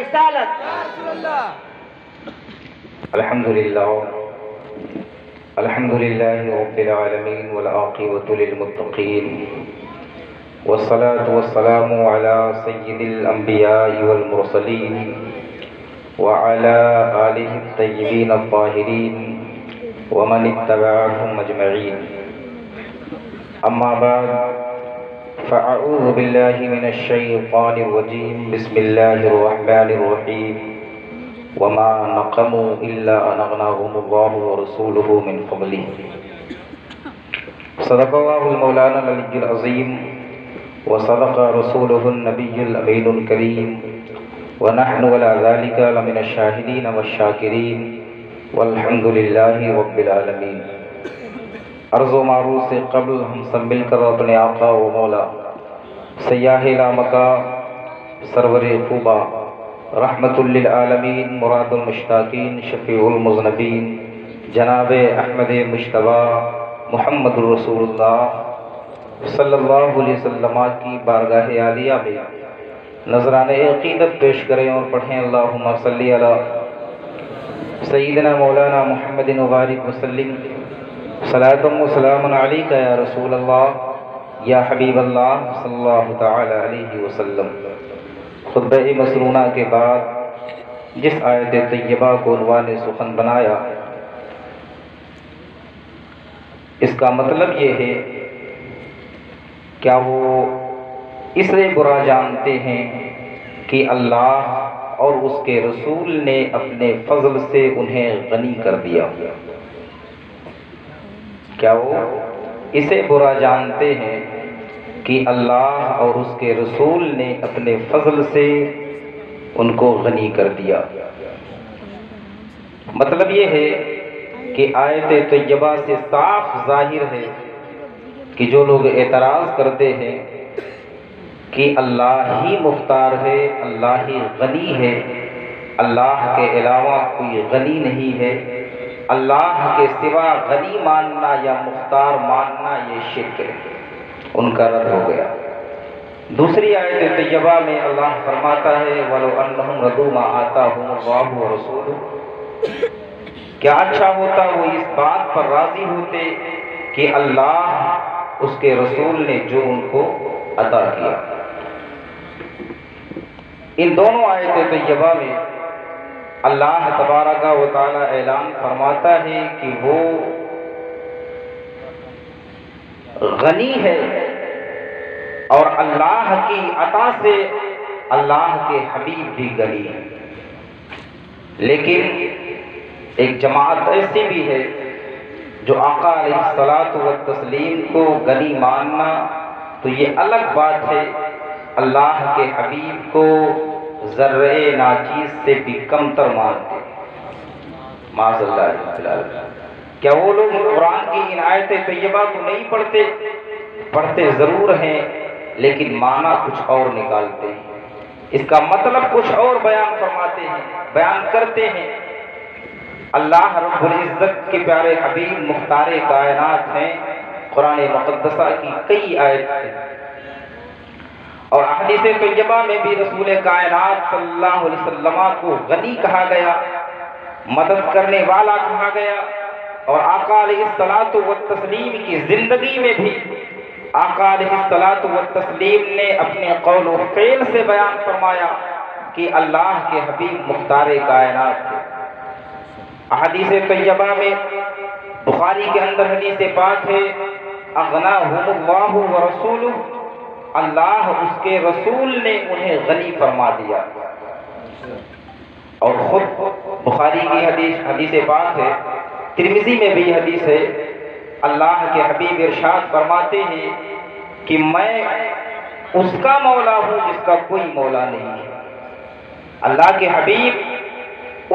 رسالت. الحمد لله رب العالمين والعاقبة للمتقين والصلاة والسلام على سيد الأنبياء والمرسلين وعلى آله الطيبين الطاهرين ومن اتبعهم أجمعين. أما بعد فأعوذ بالله من الشيطان الرجيم. بسم الله الرحمن الرحيم. وما نقموا إلا أن أغناهم الله ورسوله من فضله. صدق الله المولانا العلي العظيم وصدق رسوله النبي الأمين الكريم ونحن على ذلك لمن الشاهدين والشاكرين والحمد لله رب العالمین. عرض و معروض سے قبل ہم سب مل کر اپنے آقا و مولا سیاح لامکا سرور خوبا رحمت للعالمین مراد المشتاقین شفیع المذنبین جناب احمد مجتبیٰ محمد رسول اللہ صلی اللہ علیہ وسلم کی بارگاہ عالیہ میں نذرانِ عقیدت پیش کریں اور پڑھیں اللہم صلی علی سیدنا مولانا محمد مبارک وسلم صلاۃ و سلام علیک یا رسول اللہ یا حبیب اللہ صلی اللہ تعالی علیہ وسلم. خطبہ مسرونہ کے بعد جس آیت طیبہ کو عنوان سخن بنایا اس کا مطلب یہ ہے کیا وہ اس سے برا جانتے ہیں کہ اللہ اور اس کے رسول نے اپنے فضل سے انہیں غنی کر دیا. کیا وہ اسے برا جانتے ہیں کہ اللہ اور اس کے رسول نے اپنے فضل سے ان کو غنی کر دیا. مطلب یہ ہے کہ آیت طیبہ سے صاف ظاہر ہے کہ جو لوگ اعتراض کرتے ہیں کہ اللہ ہی مختار ہے، اللہ ہی غنی ہے، اللہ کے علاوہ کوئی غنی نہیں ہے، اللہ کے سوا غنی ماننا یا مختار ماننا یہ شرک ہے، ان کا رد ہو گیا. دوسری آیت طیبہ میں اللہ فرماتا ہے وَلَوْ أَنَّهُمْ رَضُوا مَا آتَاهُمُ اللَّهُ وَرَسُولُهُ. کیا اچھا ہوتا وہ اس بات پر راضی ہوتے کہ اللہ اس کے رسول نے جو ان کو عطا کیا. ان دونوں آیت طیبہ میں اللہ تبارک و تعالی اعلان فرماتا ہے کہ وہ غنی ہے اور اللہ کی عطا سے اللہ کے حبیب بھی غنی ہے. لیکن ایک جماعت ایسی بھی ہے جو آقا علیہ الصلاۃ والتسلیم کو غنی ماننا تو یہ الگ بات ہے، اللہ کے حبیب کو ذرے ناچیز سے بھی کمتر مانتے. معاذ اللہ. کیا وہ لوگ قرآن کی ان آیت طیبہ کو نہیں پڑھتے؟ پڑھتے ضرور ہیں لیکن معنی کچھ اور نکالتے ہیں، اس کا مطلب کچھ اور بیان فرماتے ہیں، بیان کرتے ہیں. اللہ رب العزت کے پیارے حبیب مختار کائنات ہیں. قرآن مقدسہ کی کئی آیت ہیں اور احادیث طیبہ میں بھی رسول کائنات صلی اللہ علیہ وسلم کو غنی کہا گیا، مدد کرنے والا کہا گیا. اور آقا علیہ الصلاۃ والتسلیم کی زندگی میں بھی آقا علیہ الصلاۃ والتسلیم نے اپنے قول و فعل سے بیان فرمایا کہ اللہ کے حبیب مختار کائنات تھے. احادیث طیبہ میں بخاری کے اندر حدیث پاک ہے اغناہم اللہ ورسولہ، اللہ اس کے رسول نے انہیں غنی فرما دیا. اور خود بخاری کی حدیث پاک ہے، ترمذی میں بھی حدیث ہے، اللہ کے حبیب ارشاد فرماتے ہیں کہ میں اس کا مولا ہوں جس کا کوئی مولا نہیں ہے. اللہ کے حبیب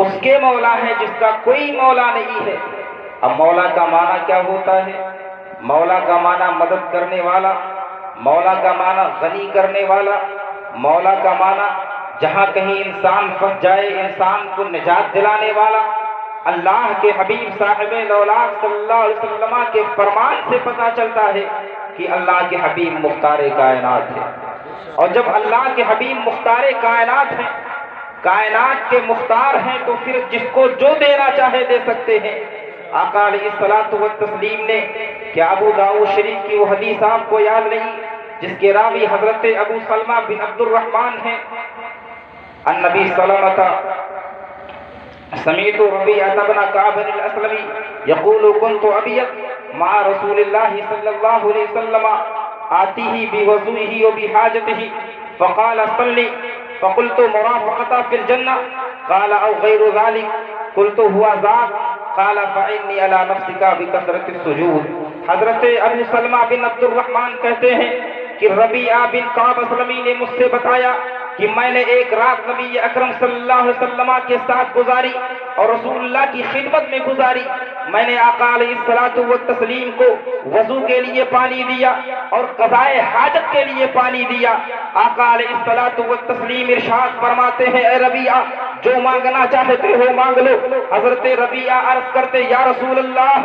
اس کے مولا ہے جس کا کوئی مولا نہیں ہے. اب مولا کا معنی کیا ہوتا ہے؟ مولا کا معنی مدد کرنے والا، مولا کا معنی غنی کرنے والا، مولا کا معنی جہاں کہیں انسان پھنس جائے انسان کو نجات دلانے والا. اللہ کے حبیب صاحب لولاک صلی اللہ علیہ وسلم کے فرمان سے پتہ چلتا ہے کہ اللہ کے حبیب مختار کائنات ہے. اور جب اللہ کے حبیب مختار کائنات ہیں کائنات کے مختار ہیں تو پھر جس کو جو دینا چاہے دے سکتے ہیں۔ آقا علیہ الصلوۃ والتسلیم نے کیا ابو داؤد شریف کی وہ حدیث آپ کو یاد نہیں جس کے راوی حضرت ابو سلمہ بن عبد الرحمن ہیں؟ النبی سلمۃ سمعت ربيعة بن كعب الأسلمي يقول كنت أبيت مع رسول الله صلى الله عليه وسلم آتيه بوضوئه وبحاجته فقال صلي فقلت مرافقة في الجنة قال أو غير ذلك قلت هو ذاك قال فإني على نفسك بكثرة السجود۔ حضرت ابو سلمہ بن عبد الرحمن کہتے ہیں کہ ربیعہ بن کعب اسلمی نے مجھ سے بتایا کہ میں نے ایک رات نبی اکرم صلی اللہ علیہ وسلم کے ساتھ گزاری اور رسول اللہ کی خدمت میں گزاری۔ میں نے آقا علیہ الصلوۃ والتسلیم کو وضو کے لیے پانی دیا اور قضائے حاجت کے لیے پانی دیا۔ آقا علیہ الصلوۃ والتسلیم ارشاد فرماتے ہیں اے ربیعہ جو مانگنا چاہتے ہو مانگ لو۔ حضرت ربیعہ عرض کرتے یا رسول اللہ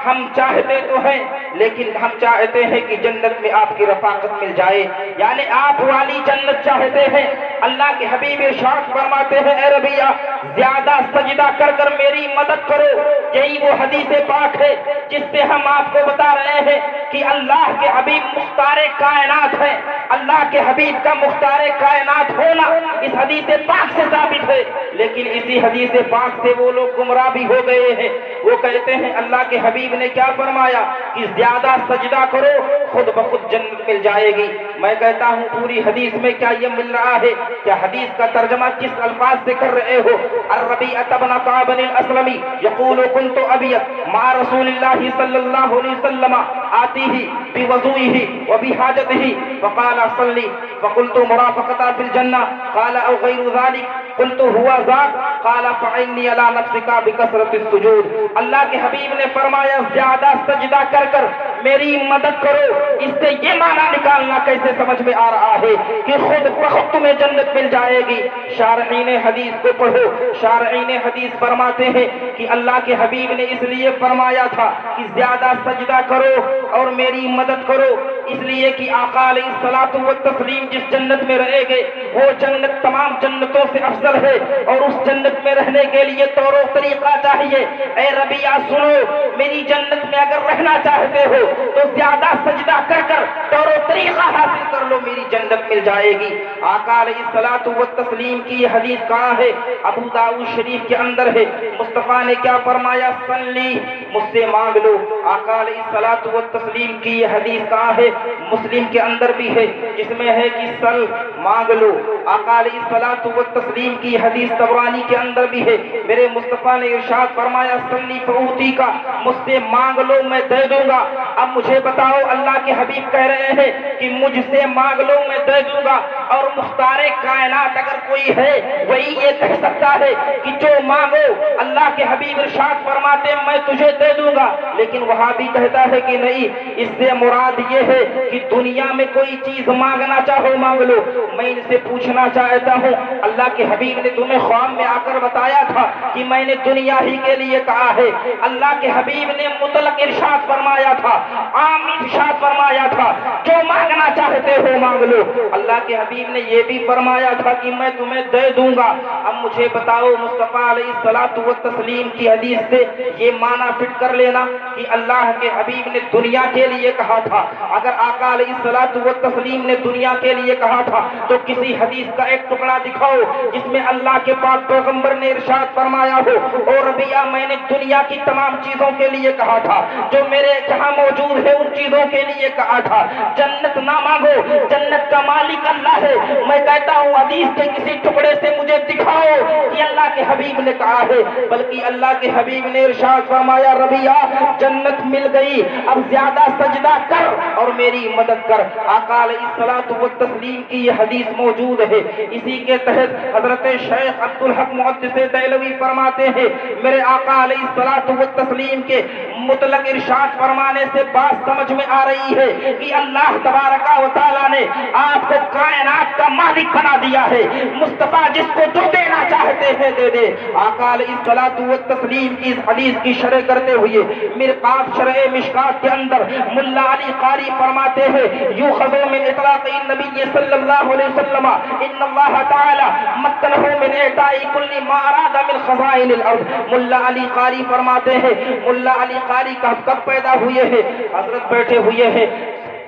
ہم چاہتے تو ہیں لیکن ہم چاہتے ہیں کہ جنت میں آپ کی رفاقت مل جائے، یعنی آپ والی جنت چاہتے ہیں۔ اللہ کے حبیب ارشاد فرماتے ہیں اے ربیعہ زیادہ سجدہ کر کر میری مدد کرو۔ یہی وہ حدیث پاک ہے جس سے ہم آپ کو بتا رہے ہیں کہ اللہ کے حبیب مختار کائنات ہیں۔ اللہ کے حبیب کا مختار کائنات ہونا اس حدیث پاک سے ثابت ہے، لیکن اسی حدیث پاک سے وہ لوگ گمراہ بھی ہو گئے ہیں۔ وہ کہتے ہیں اللہ کے حبیب نے کیا فرمایا کہ زیادہ سجدہ کرو خود بخود جنت مل جائے گی۔ میں کہتا ہوں پوری حدیث میں کیا یہ مل رہا ہے؟ کیا حدیث کا ترجمہ کس الفاظ سے کر رہے ہو؟ الربیعہ بن کعب الاسلمی یقول كنت ابیت مع رسول اللہ صلی اللہ علیہ وسلم آتیہ بوضوئہ وبحاجتہ فقال صلی فقلت مرافقۃ فی الجنہ قال او غیر ذلك قلت هو ذاك قال فإني على نفسك بكثرة السجود۔ اللہ کے حبیب نے فرمایا زیادہ سجدہ کر کر میری مدد کرو۔ اس سے یہ معنی نکالنا کیسے سمجھ میں آ رہا ہے کہ خود بخود تمہیں جنت مل جائے گی؟ شارحین حدیث کو پڑھو، شارحین حدیث فرماتے ہیں کہ اللہ کے حبیب نے اس لیے فرمایا تھا کہ زیادہ سجدہ کرو اور میری مدد کرو، اس لیے کہ آقا علیہ الصلوۃ والتسلیم جس جنت میں رہے گے وہ جنت تمام جنتوں سے افضل ہے، اور اس جنت میں رہنے کے لیے طور و طریقہ چاہیے۔ اے ربیعہ سنو، میری جنت میں اگر رہنا چاہتے ہو تو زیادہ سجدہ کر کر طور و طریقہ حاصل کر لو، میری جنت مل جائے گی۔ آقا علیہ الصلوۃ والتسلیم کی یہ حدیث کہاں ہے؟ ابو داؤد شریف کے اندر ہے۔ مصطفیٰ نے کیا فرمایا؟ صلی، مجھ سے مانگ لو۔ آقا علیہ الصلوۃ والتسلیم کی یہ حدیث کہاں ہے؟ مسلم کے اندر بھی ہے جس میں ہے کہ سل، مانگ لو۔ آقا علیہ الصلوۃ والتسلیم کی حدیث طبرانی کے اندر بھی ہے، میرے مصطفیٰ نے ارشاد فرمایا صلی فأوتی کا، مجھ سے مانگ لو میں دے دوں گا۔ اب مجھے بتاؤ اللہ کے حبیب کہہ رہے ہیں کہ مجھ سے مانگ لو میں دے دوں گا، اور مختار کائنات اگر کوئی ہے وہی یہ کہہ سکتا ہے کہ جو مانگو اللہ کے حبیب ارشاد فرماتے میں تجھے دے دوں گا، لیکن وہاں بھی کہتا ہے کہ نہیں، اس سے مراد یہ ہے کہ دنیا میں کوئی چیز مانگنا چاہو مانگ لو۔ میں ان سے پوچھنا چاہتا ہوں اللہ کے حبیب نے تمہیں خواب میں آ کر بتایا تھا کہ میں نے دنیا ہی کے لیے کہا ہے؟ اللہ کے حبیب نے مطلق ارشاد فرمایا تھا، عام ارشاد فرمایا تھا جو مانگنا چاہتے ہو مانگ لو۔ اللہ کے حبیب نے یہ بھی فرمایا تھا کہ میں تمہیں دے دوں گا۔ اب مجھے بتاؤ مصطفیٰ علیہ الصلوۃ والتسلیم کی حدیث سے یہ معنی فٹ کر لینا کہ اللہ کے حبیب نے دنیا کے لیے کہا تھا۔ اگر آقا علیہ الصلوۃ والتسلیم نے دنیا کے لیے کہا تھا تو کسی حدیث کا ایک ٹکڑا دکھاؤ جس میں اللہ کے پاک پیغمبر نے ارشاد فرمایا ہو اور ربیعہ میں نے دنیا کی تمام چیزوں کے لیے کہا تھا، جو میرے جہاں موجود ہے ان چیزوں کے لیے کہا تھا۔ جنت نہ مانگو، جنت کا مالک اللہ ہے۔ میں کہتا ہوں حدیث کے کسی ٹکڑے سے مجھے دکھاؤ کہ اللہ کے حبیب نے کہا ہے، بلکہ اللہ کے حبیب نے ارشاد فرمایا ربیعہ جنت مل گئی، اب زیادہ سجدہ کر اور میری مدد کر۔ آقا علیہ الصلوۃ والتسلیم کی یہ حدیث موجود ہے۔ اسی کے تحت حضرت شیخ عبد الحق المحدث دہلوی فرماتے ہیں میرے آقا علیہ الصلوۃ والتسلیم کے مطلق ارشاد فرمانے سے بات سمجھ میں آ رہی ہے کہ اللہ تبارک و تعالیٰ نے آپ کو کائنات کا مالک بنا دیا ہے. مصطفیٰ جس کو جو دینا چاہتے ہیں دے دے. آقا علیہ الصلوۃ والتسلیم کی اس حدیث کی شرح کرتے ہوئے مرقات شرح مشکات کے اندر ملا علی قاری فرماتے ہیں یؤخذ من اطلاق النبی صلی اللہ علیہ وسلم ان اللہ تعالی مکنہ من اعطاء کل ما اراد من خزائن الارض. ملا علی قاری فرماتے ہیں ملا علی قاری کب پیدا ہوئے ہیں؟ حضرت بیٹھے ہوئے ہیں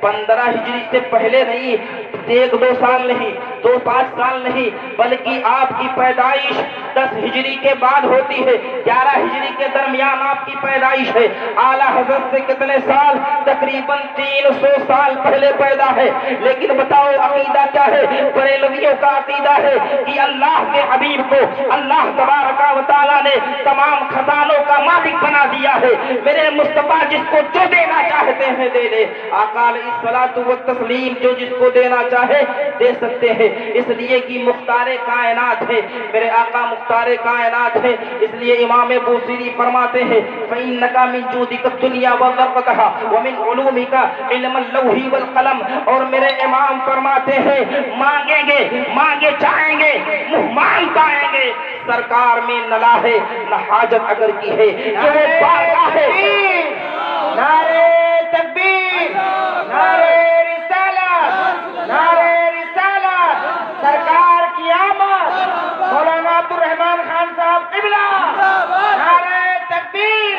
15 ہجری سے پہلے نہیں, 1-2 سال نہیں, 2-5 سال نہیں, بلکہ آپ کی پیدائش 10 ہجری کے بعد ہوتی ہے, 11 ہجری کے درمیان آپ کی پیدائش ہے. اعلیٰ حضرت سے کتنے سال؟ تقریباً 300 سال پہلے پیدا ہے. لیکن بتاؤ عقیدہ کیا ہے؟ بریلویوں کا عقیدہ ہے کہ اللہ کے حبیب کو اللہ تبارک و تعالیٰ نے تمام خزانوں کا مالک بنا دیا ہے. میرے مصطفیٰ جس کو جو دینا چاہتے ہیں دے دے. آقا علیہ الصلوۃ والتسلیم جو جس کو دینا چاہے دے سکتے ہیں, اس لیے کہ مختار کائنات ہے. میرے آقا مختار کائنات ہے. اس لیے امام بوصیری فرماتے ہیں فإنک من جودک الدنیا وضرتها ومن علومک علم اللوح والقلم. اور میرے امام فرماتے ہیں مانگیں گے مانگے جائیں گے منہ مانگ پائیں گے. سرکار میں نہ لاہے نہ حاجت اگر کی ہے کہ وہ بارگاہ ہے. نعرے تکبیر, نعرے رسالت, نعرے رسالت, سرکار کی آمد, مولانا عبدالرحمان خان صاحب قبلہ, نعرے تکبیر.